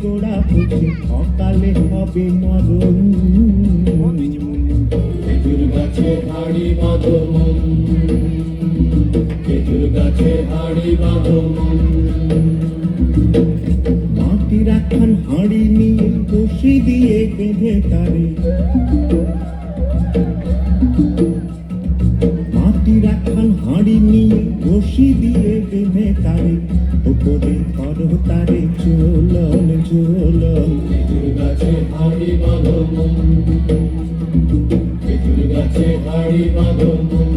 গোড়া পচে অকালে হবে মরণ। খেজুর গাছে হাড়ি বাঁধো মন, খেজুর গাছে হাড়ি বাঁধো মন। মাটির একখান হাঁড়ি নিয়ে রশি দিয়ে বেঁধে তারে, মাটির একখান হাঁড়ি নিয়ে রশি দিয়ে বেঁধে তারে, উপরে করো তারে ঝোলন ঝোলন। খেজুর গাছে হাড়ি বাঁধো মন, খেজুর গাছে হাড়ি বাঁধো মন,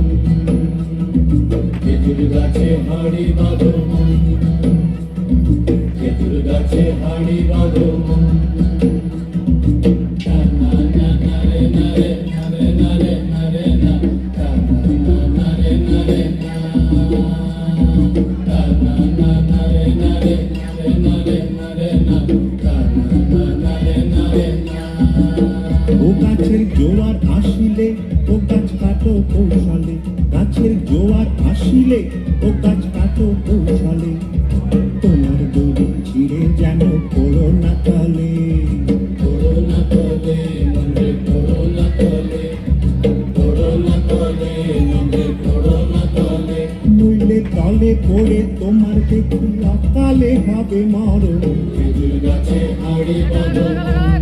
খেজুর গাছে হাড়ি বাঁধো মন, খেজুর গাছে হাড়ি বাঁধো মন। ও গাছের জোয়ার আসিলে ও গাছ কাটো কৌশলে, গাছের জোয়ার আসিলে ও গাছ কাটো কৌশলে, তোমার দড়ি ছিঁড়ে যেন পড়ো না তলে। করোনা তলে মনে করোনা তলে, করোনা তলে মনে করোনা তলে। নইলে তলে পড়ে তোমার দেখি অকালে হবে মরণ। খেজুর গাছে হাড়ি বাঁধো মন,